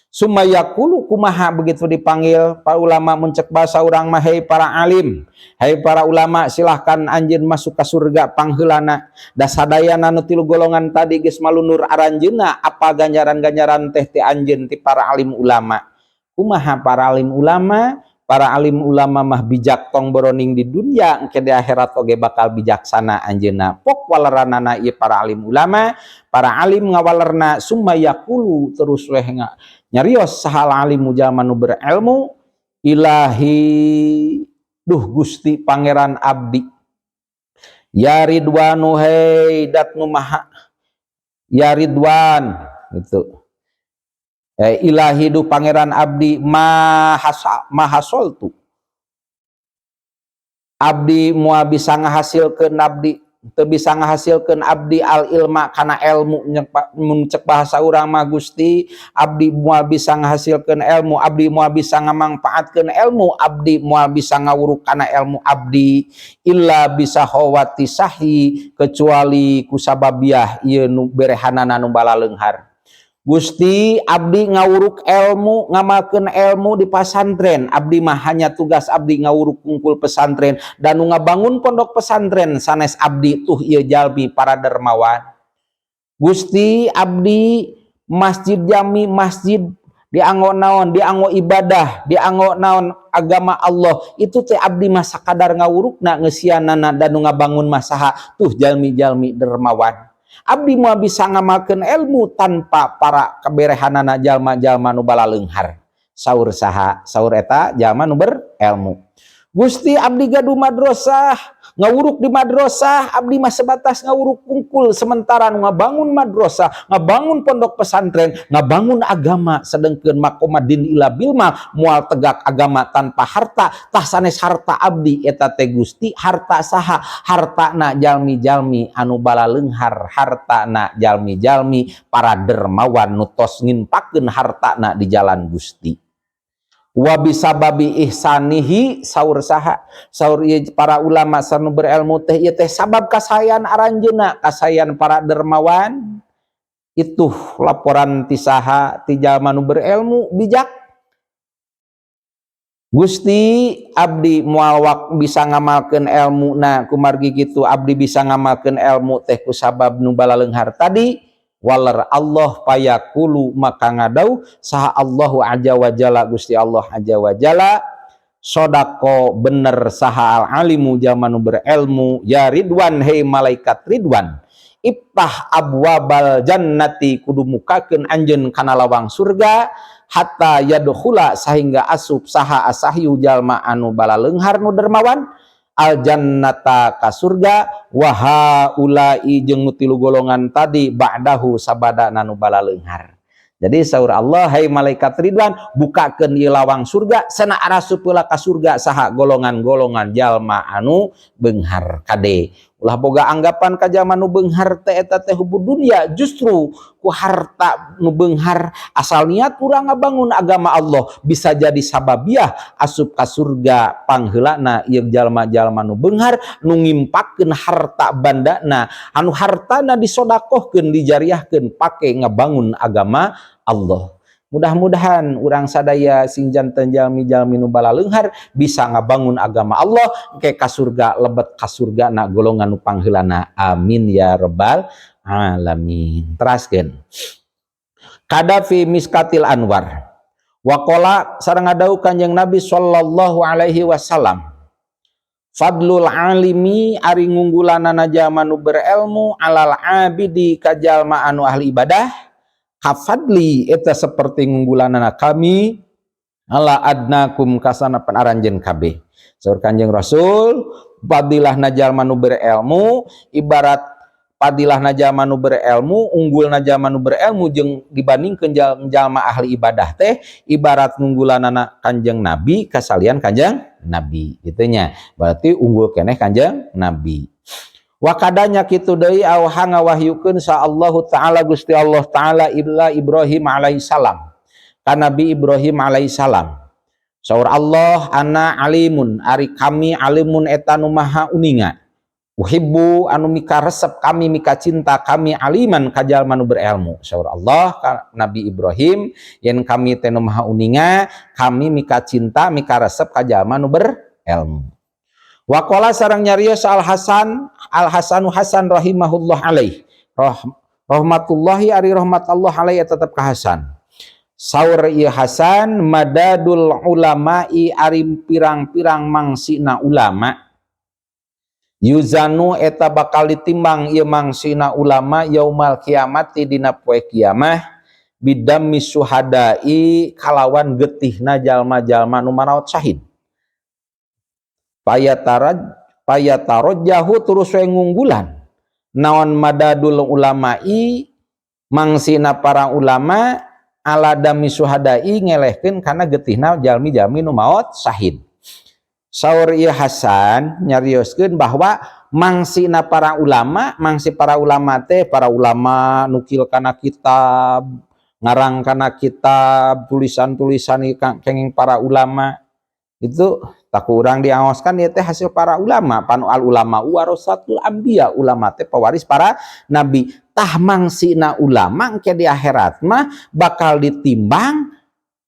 Summa yaqulu, kumaha begitu dipanggil para ulama muncek basa urang mah, hei para alim, hei para ulama, silahkan anjeun masuk ke surga pangheulana. Da sadayana nu tilu golongan tadi geus malunur aranjeunna, apa ganjaran-ganjaran teh ti anjeun ti para alim ulama. Kumaha para alim ulama? Para alim ulama mah bijak tong boroning di dunia, engke di akhirat oge bakal bijaksana anjeunna. Pok waleranana ieu para alim ulama, para alim ngawalerna summa yaqulu, terus weh nyarios sahal alim jalma nu berilmu, ilahi, duh Gusti pangeran abdi, ya Ridwanu, hei dat nu maha, ya Ridwan gitu. Ilahi du pangeran abdi, mahasoltu, abdi moal bisa ngahasilkeun abdi, teu bisa ngahasilkeun abdi al ilma kana ilmu, muncek bahasa urang mah Gusti, abdi moal bisa ngahasilkeun ilmu, abdi moal bisa ngamangpaatkeun ilmu, abdi moal bisa ngawuruk kana ilmu abdi, illa bisa hawati sahi, kecuali kusababiah ieu nu berehanana nu balaleunghar. Gusti, abdi ngawuruk ilmu, ngamalkeun ilmu di pesantren. Abdi mah hanya tugas abdi ngawuruk kungkul pesantren dan ngabangun pondok pesantren sanes abdi tuh ieu jalmi para dermawan. Gusti, abdi masjid jami, masjid dianggo naon, dianggo ibadah, dianggo naon agama Allah. Itu teh abdi mah sakadar ngawurukna ngeusianana dan ngabangun masaha tuh jalmi-jalmi dermawan. Abdi moal bisa ngamalkeun ilmu tanpa para kaberehanana jalma-jalma nu balaleunghar. Saur saha? Saur eta jalma nu berilmu. Gusti, abdi gaduh madrasah, ngawuruk di madrasah, abdi mah sebatas ngawuruk kungkul, sementara nu ngabangun madrasah, ngabangun pondok pesantren, ngabangun agama, sedengkeun makomadin ila bilma, moal tegak agama tanpa harta, tah sanes harta abdi eta teh Gusti, harta saha? Hartana jalmi-jalmi anu balaleunghar, hartana jalmi-jalmi para dermawan nu tos nginpakeun hartana di jalan Gusti. Wa bisababi ihsanihi, saur saha? Saur ieu para ulama sanu berilmu teh ieu teh sabab kasayan aranjeunna, kasayan para dermawan. Itu laporan ti saha? Ti jalma nu berilmu bijak. Gusti, abdi moal bisa ngamalkeun ilmuna, kumargi kitu abdi bisa ngamalkeun ilmu teh ku sabab nu balaleunghar tadi. Walar Allah payakulu, maka ngadau saha Allahu azza wa jalla, Gusti Allah azza wa jalla, sodako bener saha al alimu jamanu berilmu, ya Ridwan, hei malaikat Ridwan, iftah abwabal jannati, kudu mukakeun anjeun kana lawang surga, hatta yadkhula, sehingga asup saha asahyu jalma anu balaleunghar nu dermawan, al jannata ka surga, waha ulai jeung nu tilu golongan tadi ba'dahu sabada nanu balaleunghar. Jadi saur Allah, hai malaikat Ridwan, bukakeun ieu lawang surga, sana arasup heula ka surga saha? Golongan-golongan jalma anu beunghar kade. Ulah boga anggapan ka jalma nu beunghar teh eta teh hubud dunia, justru ku harta nu beunghar asal niat urang ngabangun agama Allah bisa jadi sababiah asup ka surga pangheulana ieu jalma-jalma nu beunghar nu ngimpakeun harta bandana, anu hartana disodakohkeun, dijariahkeun pake ngabangun agama Allah. Mudah-mudahan urang sadaya sing janten jalmi-jalmi nu bala leunghar bisa ngabangun agama Allah ke ka surga, lebet ka surga na golongan nu pangheulana. Amin ya rabbal alamin. Teraskeun. Kada fi miskatil anwar. Waqala sareng ngadau Kanjeng Nabi sallallahu alaihi wasallam. Fadlul alimi ari ngunggulanana jalma nu berilmu alal abidi ka jalma anu ahli ibadah. Hafadli eta seperti ngunggulanana kami ala adnakum kasana panaranjeun kabeh. Saur Kanjeng Rasul, fadilahna jalma nu berilmu ibarat fadilahna jalma nu berilmu, unggulna jalma nu berilmu jeung dibandingkeun jalma ahli ibadah teh ibarat ngunggulanana Kanjeng Nabi kasalian Kanjeng Nabi. Kitu nya. Berarti unggul keneh Kanjeng Nabi. Wakadanya kitu deui auha ngawahyukeun sa Allahu taala Gusti Allah taala ila Ibrahim alaihissalam ka Nabi Ibrahim alaihissalam. Saur Allah ana alimun ari kami alimun eta nu maha uninga. Uhibbu anu mika resep kami mika cinta kami aliman ka jalma nu berilmu. Saur Allah ka Nabi Ibrahim yen kami teh nu maha uninga kami mika cinta mika resep ka jalma nu berilmu. Waqala sareng nyarios Al Hasanu Hasan rahimahullah alaih. Rahmatullahi ari rahmat Allah alaih tetep ka Hasan. Saur ieu Hasan madadul ulama'i ari pirang-pirang mangsina ulama. Yuzanu eta bakal ditimbang ieu mangsina ulama yaumal kiamati dina poe kiamah bidammi syuhada'i kalawan getihna jalma-jalma nu maraot syahid. Payatarajjahu terus we ngunggulan naon madadul ulama'i mangsina para ulama ala dami syuhada'i ngelehkeun kana getihna jalmi-jalmi nu maot syahid. Saur ieu Hasan nyarioskeun bahwa mangsina para ulama, mangsi para ulama teh para ulama nukil kana kitab, ngarang kana kitab, tulisan-tulisan kenging para ulama itu tak kurang diangoskan ieu teh hasil para ulama. Panu al ulama warasatul anbiya, ulama teh pewaris para nabi. Tah mangsina ulama engke di akhirat mah bakal ditimbang,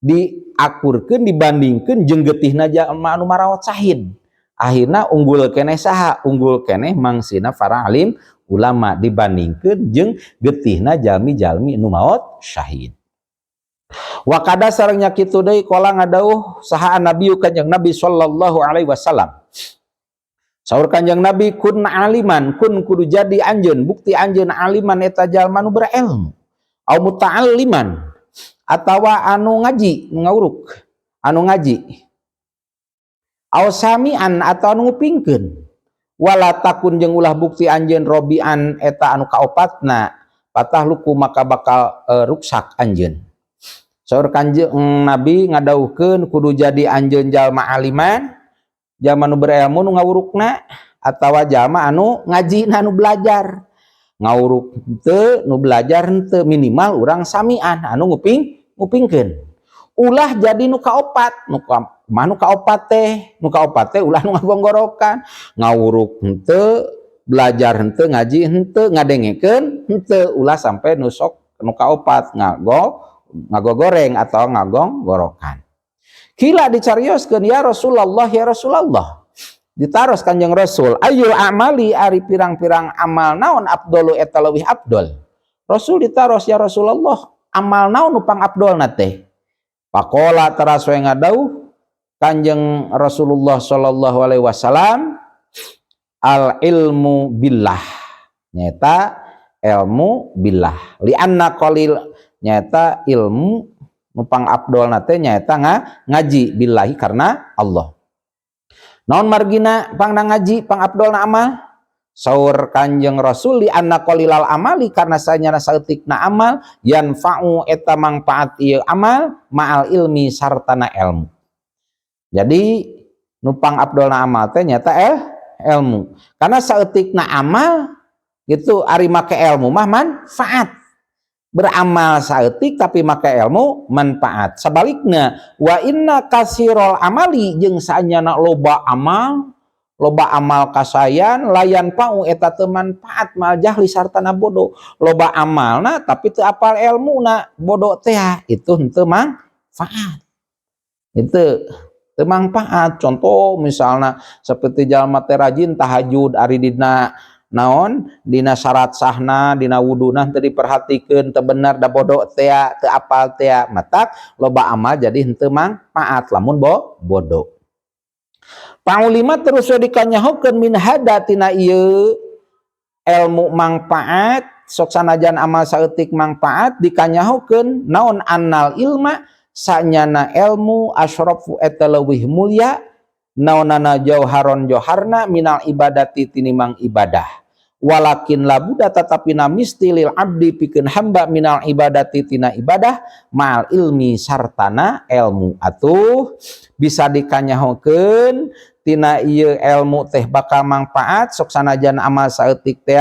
diakurkeun, dibandingkeun jeung getihna jalma anu maraot syahid. Akhirna unggul keneh saha? Unggul keneh mangsina para alim ulama dibandingkeun jeung getihna jalmi-jalmi anu maot syahid. Wa kada sarengnya kitu deui qala ngadauh saha Nabi Kanjeng Nabi sallallahu alaihi wasallam. Saur Kanjeng Nabi kun aliman, kun kudu jadi anjeun, bukti anjeun aliman eta jalma nu berilmu. Au muta'alliman atawa anu ngaji, ngawuruk, anu ngaji. Au samian atau anu ngupingkeun. Wala takun jeung ulah bukti anjeun robian eta anu kaopatna, patah luku maka bakal ruksak anjeun. Saur Kanjeng Nabi ngadauhkeun kudu jadi anjeun jalma aliman, jalma nu berilmu nu ngawurukna atawa jalma anu ngaji anu belajar. Ngawuruk henteu, nu belajar henteu, minimal urang samian anu ngupingkeun. Ulah jadi nu kaopat, nu kaopat teh ulah nu ngagonggorokan. Ngawuruk henteu, belajar henteu, ngaji henteu, ngadengekeun henteu, ulah sampai nu sok nu kaopat ngagogoreng atau ngagonggorokan. Kila dicarioskeun ya Rasulullah, ya Rasulullah. Ditaros Kanjeng Rasul, ayul amali ari pirang-pirang amal naon afdalu eta leuwih afdol. Rasul ditaros ya Rasulullah, amal naon nu pang afdolna teh? Faqala taras we ngadauh Kanjeng Rasulullah sallallahu alaihi wasallam, al ilmu billah. Nyata ilmu billah. Li anna qalil nyata ilmu nu pang afdolna teh nyata ngaji billahi karena Allah. Naon margina pangna ngaji pang afdolna amal? Saur Kanjeng Rasul li anna qalilal amali karena sanyana saeutikna amal yanfa'u eta mangpaat ieu amal ma'al ilmi sartana ilmu. Jadi nu pang afdolna amal teh nyata ilmu. Karena saeutikna amal gitu ari make ilmu mah manfaat. Beramal saeutik tapi make ilmu manfaat. Sabalikna wa inna kasirul amali jeung saanyana loba amal loba amal kasayan layan pau eta teu manfaat mal jahli sartana bodoh. Loba amalna tapi teu apal ilmuna bodoh teh itu henteu manfaat. Itu teu manfaat. Contoh misalnya seperti jalma teh rajin tahajud ari dina naon dina syarat sahna dina wuduna teu diperhatikeun teu bener da bodoh teh teu apal teh matak loba amal jadi henteu manfaat lamun bodoh. Paulima terus dikanyahokeun min hada tina ieu ilmu manfaat sok sanajan amal saeutik manfaat dikanyahokeun naon annal ilma sanyana ilmu asyrafu eta leuwih mulia naonana jauharon joharna minal ibadati tinimang ibadah walakin labuda tetapi misti lil abdi pikeun hamba minal ibadati tina ibadah ma'al ilmi sartana ilmu atuh bisa dikanyahokeun tina ieu ilmu teh bakal manfaat sok sanajan amal saeutik teh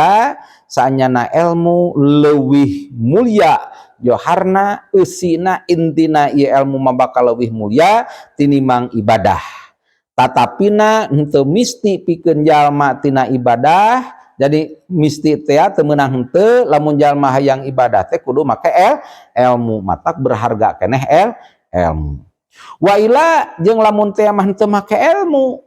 sanyana ilmu leuwih mulia joharna eusina intina ieu ilmu mah bakal leuwih mulia tinimang ibadah tatapina henteu misti pikeun jalma tina ibadah jadi misti teh teu meunang henteu lamun jalma hayang ibadah teh kudu make ilmu matak berharga keneh ilmu wa ila jeung lamun teh mah henteu make ilmu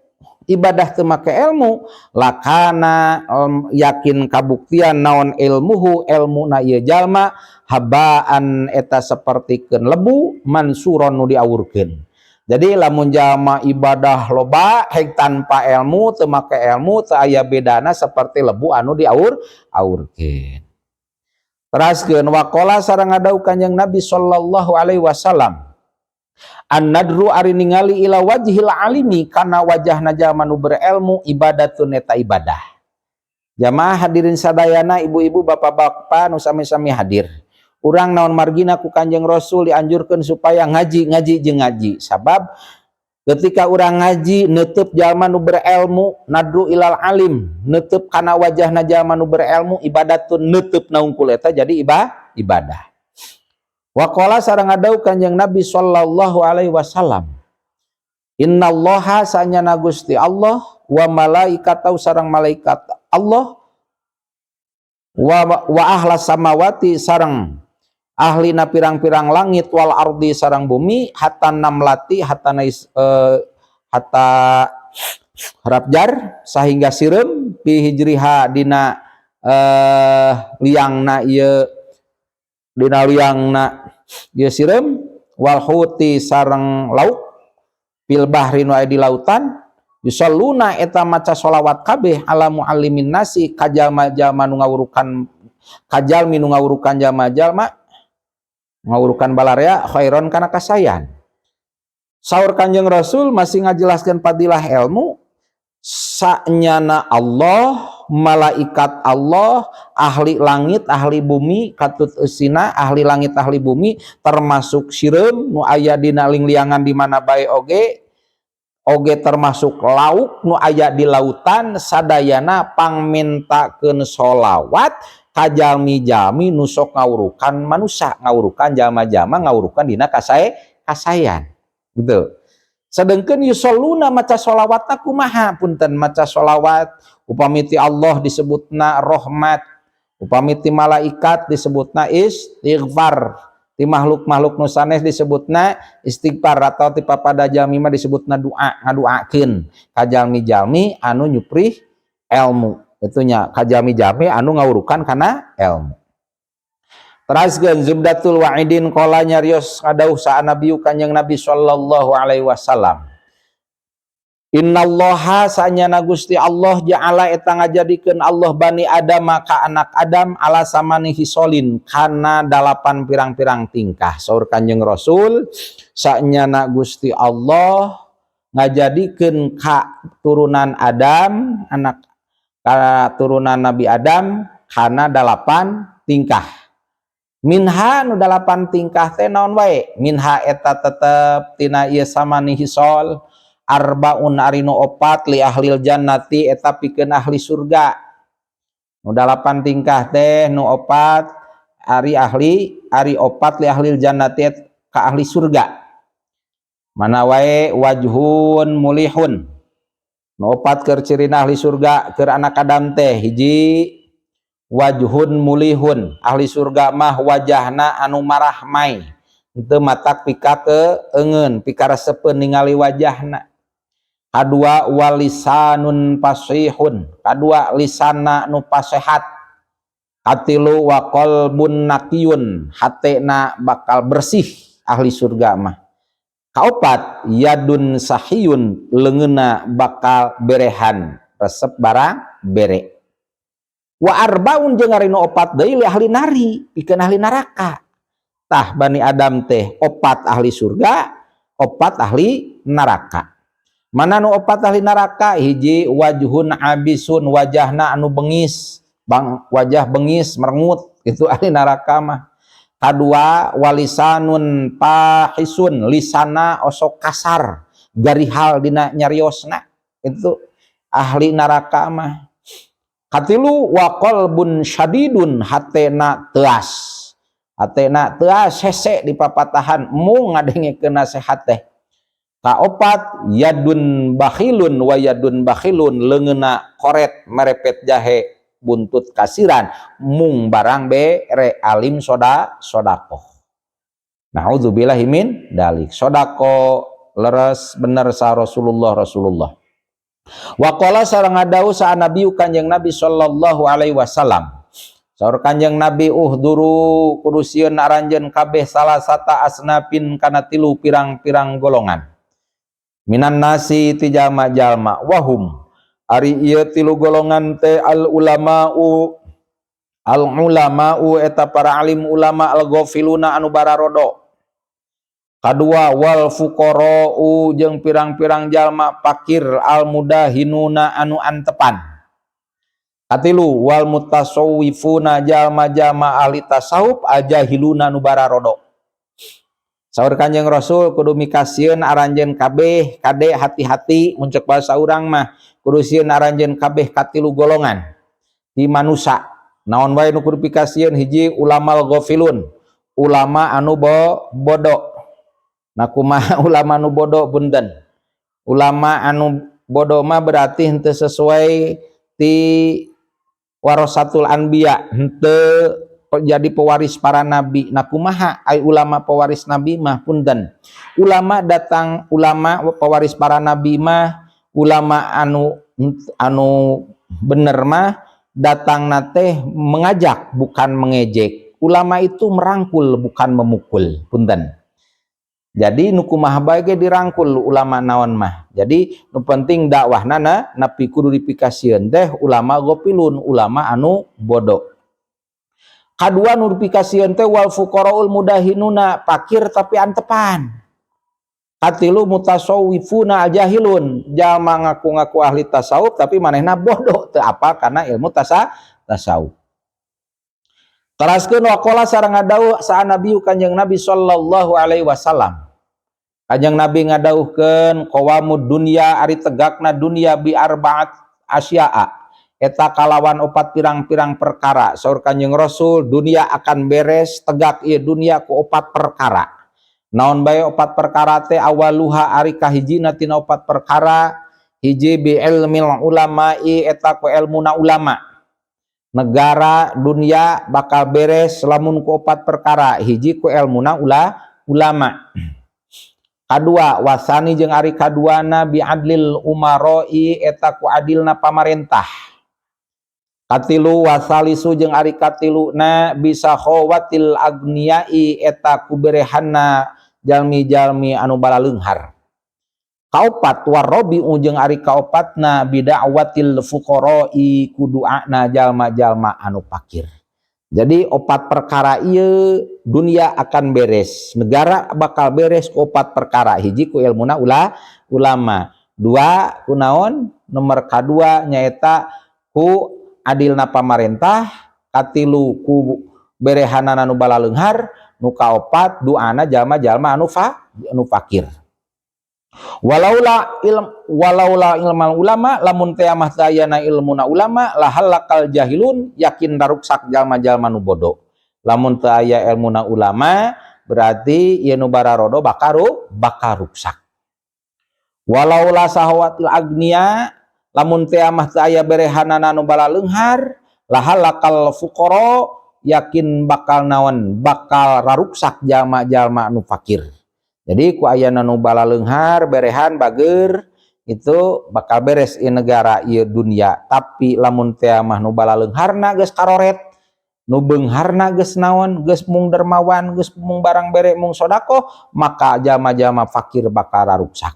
ibadah teu make ilmu lakana yakin kabuktian naon ilmuhu ilmuna ieu jalma habaan eta sapertikeun lebu mansuron nu diawurkeun. Jadi lamun jalma ibadah loba hek tanpa ilmu teu make ilmu teu aya bedana saperti lebu anu diawurkeun. Teraskeun waqala sareng ngadau Kanjeng Nabi sallallahu alaihi wasallam an-nadru ari ningali ila wajhil alimi kana wajahna jalma nu berilmu ibadatun eta ibadah. Jamaah hadirin sadayana ibu-ibu bapak-bapak nu sami-sami hadir. Urang naon margina ku Kanjeng Rasul dianjurkeun supaya ngaji jeung ngaji. Sabab ketika urang ngaji neuteub jalma nu berilmu nadru ilal alim, neuteub kana wajahna jalma nu berilmu ibadatun neuteub naungkul eta jadi ibadah. Waqala sareng ngadau Kanjeng Nabi sallallahu alaihi wasallam innallaha sanyana Gusti Allah wa malaikatahu sareng malaikat Allah wa ahlas samawati sareng ahlina pirang-pirang langit wal ardi sareng bumi hatta namlati hatta harapjar sehingga sireum pi hijriha dina liangna ieu dina liangna ieu sireum wal huti sareng lauk fil bahri nu aya di lautan yusalluna eta maca sholawat kabeh ala muallimin nasi kajalma-jalma nu ngawurukan kajalmi nu ngawurukan jalma-jalma ngawurukan balarea khairon kana kasayan. Saur Kanjeng Rasul masih ngajelaskeun fadilah ilmu sanyana Allah malaikat Allah ahli langit ahli bumi katut eusina ahli langit ahli bumi termasuk sireum nu aya dina lingliangan di mana bae oge termasuk lauk nu aya di lautan sadayana pangmintakeun sholawat kajalmi-jalmi nu sok ngawurukan manusia ngawurukan jalma-jalma ngawurukan dina kasayan gitu. Sedengkeun yusalluna maca sholawatna kumaha punten maca sholawat upami ti Allah disebutna rahmat upami ti malaikat disebutna istighfar ti makhluk-makhluk nu sanes disebutna istighfar atau ti papada jalmi mah disebutna doa ngaduakeun ka jalmi-jalmi anu nyuprih ilmu itunya ka jalmi-jalmi anu ngawurukan kana ilmu. Teraskeun Zubdatul Wa'idin qala nyarios ngadauh sa Nabi Kanjeng Nabi sallallahu alaihi wasallam innallaha sanyana Gusti Allah ja'ala eta ngajadikeun Allah bani Adam ka anak Adam ala samani hisolin kana 8 pirang-pirang tingkah. Saur Kanjeng Rasul sanyana Gusti Allah ngajadikeun ka turunan Adam anak ka turunan Nabi Adam kana 8 tingkah. Minha nu 8 tingkah teh naon wae minha eta tetep tina ieu samani hisol arbaun ari nu 4 li ahlil jannati eta pikeun ahli surga nu 8 tingkah teh nu 4 ari 4 li ahlil jannati ka ahli surga mana wae wajhun mulihun Nu opat keur cirina ahli surga keur anak Adam teh hiji wajhun mulihun, ahli surga mah wajahna anu marahmai henteu matak pika keungeun pikaresepeun ningali wajahna. Kadua walisanun fasihun, kadua lisanna nu pasehat. Katilu wa qalbun naqiyun, hatena bakal bersih ahli surga mah. Kaopat yadun sahiyun, leungeunna bakal berehan resep barang bere. Wa arbaun jeung ari nu opat deui ahli nari pikeun ahli neraka. Tah Bani Adam teh opat ahli surga, opat ahli neraka. Mana nu opat ahli neraka? Hiji wajhun abisun, wajahna anu bengis, wajah bengis merengut, itu ahli neraka mah. Kadua walisanun pahisun, lisana osok kasar, garihal dina nyariosna, itu ahli neraka mah. Katilu wa qalbun syadidun, hatena teas, hatena teas hese di papatahan mung ngadengekeun nasihat teh. Kaopat yadun bakhilun wa yadun bakhilun, leungeunna koret merepet jahe buntut kasiran mung barang bere alim sodaqoh. Nauzubillahi min dalik. Sodaqoh leres bener sa Rasulullah. Wa qala sareng ngadawuh sa Nabi Kanjeng Nabi sallallahu alaihi wasallam. Saur Kanjeng Nabi uhduru kudu sieun aranjeun kabeh salasata asnafin kana tilu pirang-pirang golongan. Minan nasi ti jalma-jalma wahum ari ieu tilu golongan teh al ulama'u eta para alim ulama al ghafiluna anu bararodo. Kadua wal fuqara'u jeung pirang-pirang jalma fakir al mudahinuna anu antepan. Katilu wal mutasawwifuna jalma-jalma ahli tasawuf ajahiluna anu bararodo. Saur Kanjeng Rasul kudu mikasieun aranjeun kabeh kade hati-hati mun ceuk basa urang mah kudu sieun aranjeun kabeh katilu golongan di manusia. Naon wae nu kudu pikasieun? Hiji ulamal ghafilun, ulama anu bodoh. Nah kumaha ulama anu bodoh punten? Ulama anu bodoh mah berarti henteu sesuai ti warasatul anbiya, henteu jadi pewaris para nabi. Nah kumaha ai ulama pewaris nabi mah punten? Ulama pewaris para nabi mah ulama anu bener mah datang teh mengajak bukan mengejek. Ulama itu merangkul bukan memukul, punten. Jadi nu kumaha bae ge dirangkul ulama naon mah. Jadi nu penting dakwahna napi kudu dipikasieun teh ulama ghafilun, ulama anu bodoh. Kadua nu dipikasieun teh wal fuqaraul mudahinuna, fakir tapi antepan. Katilu mutasawwifuna jahilun, jalma ngaku-ngaku ahli tasawuf tapi manehna bodoh teu apa karena ilmu tasawuf. Teraskeun waqala sareng ngadawuh sa Nabi Kanjeng Nabi sallallahu alaihi wasallam. Kanjeng Nabi ngadawuhkeun qawamud dunya ari tegakna dunya bi arba'at asya'a. Eta kalawan opat pirang-pirang perkara. Saur Kanjeng Rasul dunia akan beres tegak ieu dunia ku opat perkara. Naon bae opat perkara teh? Awaluha ari kahijina tina opat perkara hiji bi ilmil ulama'i eta ku ilmuna ulama. Negara dunia bakal beres lamun ku opat perkara, hiji ku ilmuna ulama. Kadua wasani jeung ari kaduana bi adlil umaroi eta ku adilna pamarentah. Katilu wasalisu jeung ari katiluna bisa khawatil agniyai eta kuberehanna jalmi-jalmi anu balaleunghar. Kaopat warabiu jeung ari kaopatna bida'watil fuqara'i kudu'ana jalma-jalma anu fakir. Jadi opat perkara ieu dunia akan beres, negara bakal beres ku opat perkara. Hiji ku ilmuna ulama, dua ku naon? Nomor kadua nyaeta ku adilna pamarentah, katilu ku berehanana anu balaleunghar, nu kaopat duana jalma-jalma anu fakir. Walaula ilmal ulama lamun teh mah tayana ilmuna ulama lahallakal jahilun, yakin daruksak jalma-jalma nu bodoh. Lamun teu aya ilmuna ulama berarti ieu nu bararodo bakal ruksak. Walaula sahawatil agniya lamun teu mah teu aya berehanana nu balaleunghar lahalakal fuqara yakin bakal naon bakal raruksak jalma-jalma nu fakir. Jadi ku ayana nu balaleunghar berehan bager itu bakal beres i negara ieu dunia, tapi lamun teu mah nu balaleungharna geus karoret, nu beungharna geus naon, geus mung dermawan, geus mung barang bere, mung sodaqoh, maka jalma-jalma fakir bakal raruksak.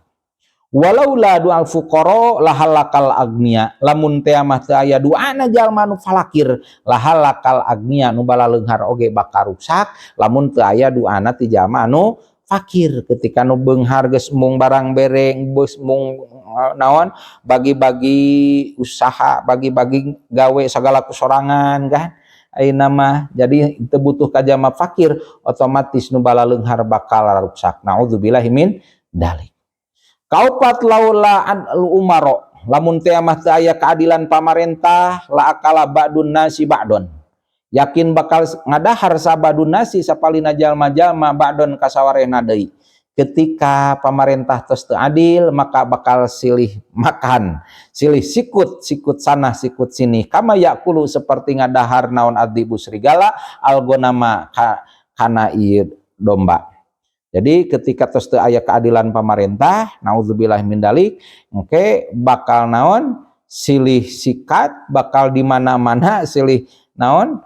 Walaula du'al fuqara lahalakal agnia, lamun teu mah teu aya duana jalma nu falakir lahalakal agnia, nu balaleunghar oge bakal ruksak lamun teu aya duana ti jalma anu fakir. Ketika nu beunghar geus mung barang bere, geus mung naon bagi-bagi usaha, bagi-bagi gawe sagala kusorangan kan ayeuna mah, jadi teu butuh ka jalma fakir, otomatis nu balaleunghar bakal ruksak. Naudzubillahi min dzalik. Kaopat laula al umaro, lamun teu mah teu aya keadilan pamarentah la akala ba'dun nasi ba'don, yakin bakal ngadahar sabadun nasi sapalina jalma-jalma ba'don kasawarehna deui. Ketika pamarentah tos teu adil maka bakal silih makan, silih sikut sana sikut sini, kama yakulu seperti ngadahar naon adibu serigala algonama kana ieu domba. Jadi ketika tos teu aya keadilan pamarentah, naudzubillah min dalik, engke bakal naon silih sikat, bakal di mana-mana silih naon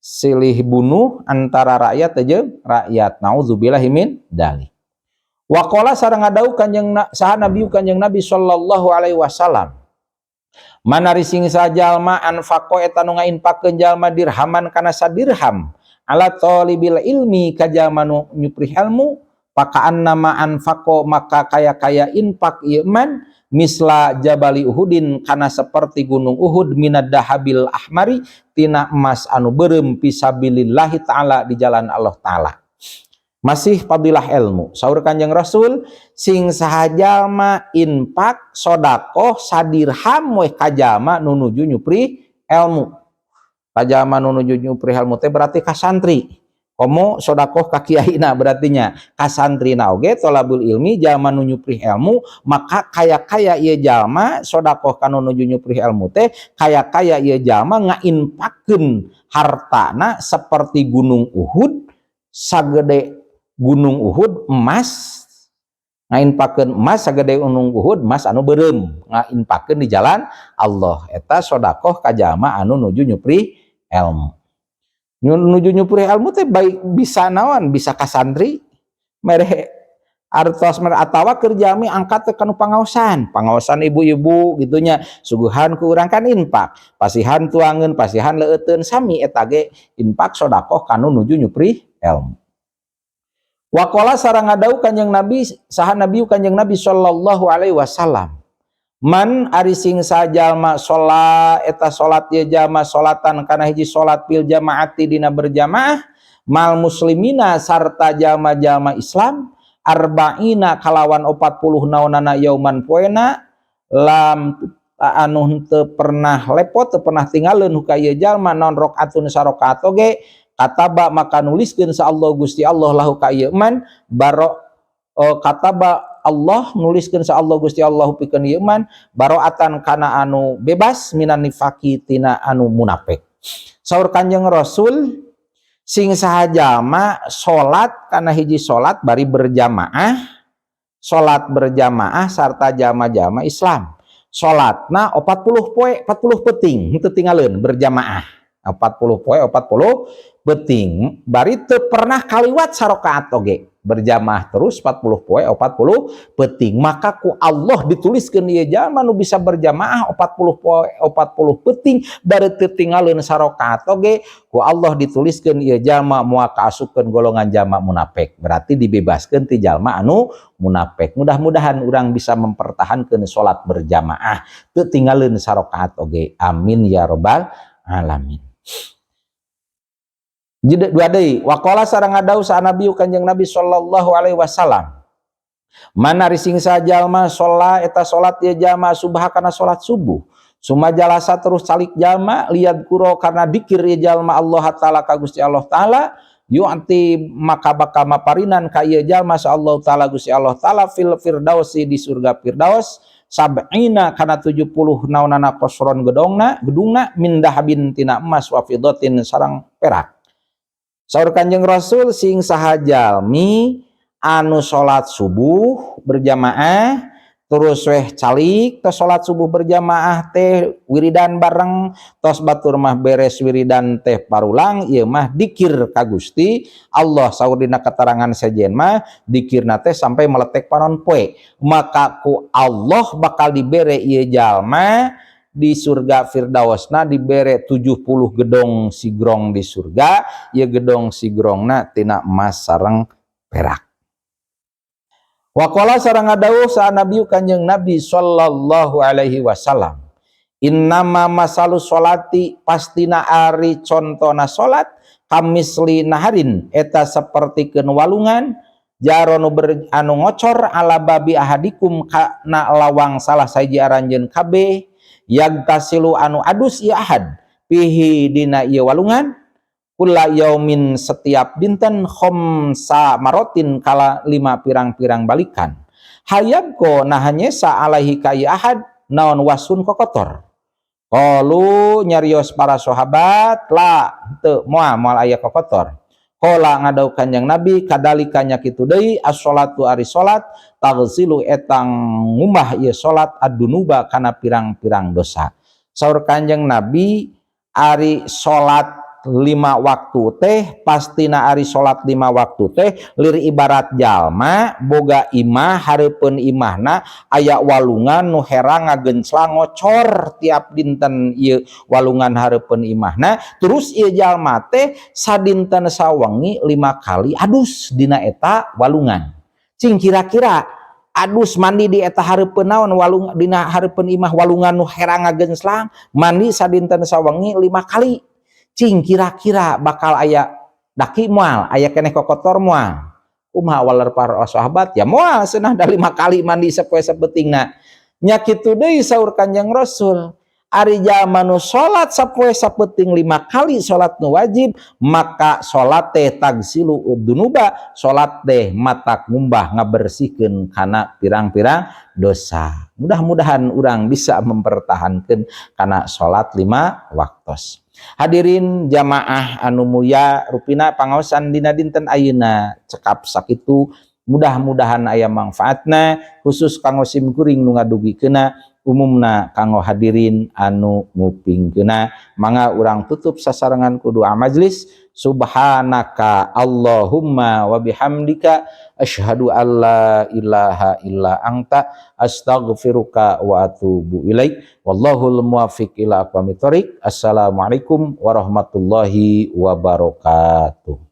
silih bunuh antara rakyat jeung rakyat. Naudzubillahi min dzalik. Wa qala sareng ngadau kanjeng saha nabi kanjeng Nabi sallallahu alaihi wasallam, manari sing sajalma anfaqo eta nu ngainpakeun jalma dirhaman kana sadirham ala talibil ilmi ka jalma nu nyuprih ilmu, pakaan nama anfaqo maka kaya infak ieu man misla jabali Uhudin kana seperti gunung Uhud minad dahabil ahmari tina emas anu beureum fisabilillahi taala di jalan Allah taala. Masih fadilah ilmu, saur kanjeng Rasul sing saha jalma infak sedekah sadirham we ka jalma nu nuju nyupri ilmu. Ka jalma nu nuju nyupri ilmu teh berarti ka santri. Komo sodakoh ka kiaina berartinya kasantrina oge tolabul ilmi jalma nu nyuprih ilmu, maka kaya ieu jalma sodakoh kana nuju nyuprih ilmu teh kaya ieu jalma ngainpakeun hartana seperti gunung Uhud, sagede gunung Uhud emas, ngainpakeun emas sagede gunung Uhud emas anu beureum, ngainpakeun di jalan Allah. Eta sodakoh ka jalma anu nuju nyuprih ilmu. Nuju nyuprih ilmu teh baik bisa naon, bisa ka santri mere artos mere atawa kerja mi angkat teh kanu pangaosan ibu-ibu gitunya, suguhan ku urang kan infak, pasihan tuangeun, pasihan leueteun, sami eta ge infak sedekah kanu nuju nyuprih ilmu. Wa qala sareng ngadau kanjeng Nabi saha nabi kanjeng Nabi sallallahu alaihi wasallam, man ari sing sajalma sholat eta sholat ye jalma sholatan kana hiji sholat fil jamaati dina berjamaah mal muslimina sarta jalma-jalma Islam arba'ina kalawan 40 naonana yauman poena lam anu teu pernah lepot teu pernah tinggalkeun ka ieu jalma naon rakaatun sarakaat oge kataba maka nuliskeun sa Allah Gusti Allah lahu ka ieu man baro kataba Allah nuliskeun sa Allah Gusti Allah pikeun ieu man baroatan kana anu bebas minan nifaqi tina anu munafik. Saur kanjeng Rasul sing saha jalma salat kana hiji salat bari berjamaah, salat berjamaah sarta jalma-jalma Islam salatna 40 poe 40 peuting henteu tinggalkeun berjamaah 40 poe 40 peuting bari teu pernah kaliwat sarakaat oge berjamaah terus 40 poe 40 peuting, maka ku Allah dituliskeun ieu jalma nu bisa berjamaah 40 poe 40 peuting bari teu tinggalkeun sarakaat oge ku Allah dituliskeun ieu jalma moal kaasupkeun golongan jalma munafik, berarti dibebaskeun ti jalma anu munafik. Mudah-mudahan urang bisa mempertahankeun salat berjamaah teu tinggalkeun sarakaat oge, amin ya rabbal alamin. Dua deui waqala sareng ngadau sa nabi kanjeng Nabi sallallahu alaihi wasallam, manari sing sajalma sholat eta salat ye jalma subha kana salat subuh summa jalasa terus calik jalma liad kuro karena dikir ye jalma Allah taala ka Gusti Allah taala yu'ti maka bakal maparinan ka ieu jalma sa Allah taala Gusti Allah taala fil firdausi di surga firdaus sab'ina kana 70 naonana qasron gedungna min dahabin tina emas wa fiddatin sareng perak. Saur Kanjeng Rasul sing saha jalmi anu salat subuh berjamaah terus weh calik tos salat subuh berjamaah teh wiridan bareng tos batur mah beres wiridan teh parulang ieu mah dikir ka Gusti Allah. Saur dina keterangan sejen mah dikirna teh sampai meletek panon poe, maka ku Allah bakal dibere ieu jalma di surga Firdausna dibere 70 gedong sigrong di surga, ieu gedong sigrongna tina emas sareng perak. Waqala sareng ngadawuh sa Nabi Kanjeng Nabi sallallahu alaihi wasallam, innama masalu sholati pastina ari contona salat kamisli naharin eta sapertikeun walungan jaronu anu ngocor ala babi ahadikum kana lawang salah sahiji aranjeun kabeh yagtasilu anu adus ieu ahad pihi dina ieu walungan kula yaumin setiap dinten khamsa marotin kala 5 pirang-pirang balikan hayabko nahanya sa alaihi kai ahad naon wasun kokotor. Qalu nyarios para sahabat la teu moal aya kokotor. Qala ngadau Kanjeng Nabi kadalika nya kitu deui as-sholatu ari salat taghsilu etang ngumah ieu salat ad-dunuba kana pirang-pirang dosa. Saur Kanjeng Nabi ari salat 5 waktu teh pastina ari salat 5 waktu teh lir ibarat jalma boga imah hareupeun imahna aya walungan nu herang ngagenclang ngocor tiap dinten ieu walungan hareupeun imahna terus ieu jalma teh sadinten sawengi 5 kali adus dina eta walungan. Cing kira-kira adus mandi di eta hareupeun naon walung dina hareupeun imah walungan nu herang ngagenclang mandi sadinten sawengi 5 kali. Cing kira-kira bakal aya daki moal aya keneh kokotor moal kumaha waler para sahabat ya moal seunah da 5 kali mandi sapoe sapetingna nya kitu deui saur Kanjeng Rasul ari jalma nu salat sapoe sapeting 5 kali salat nu wajib maka salat teh tagsilu dunuba salat teh matak ngumbah ngabersihkeun kana pirang-pirang dosa. Mudah-mudahan urang bisa mempertahankeun kana salat 5 waktos. Hadirin jamaah anu mulia rupina pangaosan dina dinten ayeuna cekap sakitu mudah-mudahan aya manfaatna khusus kanggo sim kuring nu ngadugikeuna umumna kanggo hadirin anu ngupingkeuna. Mangga urang tutup sasarengan ku doa majlis. Subhanaka Allahumma wa bihamdika asyhadu alla ilaha illa anta astaghfiruka wa atubu ilaik. Wallahul muwaffiq ila aqwamit thoriq. Assalamualaikum warahmatullahi wabarakatuh.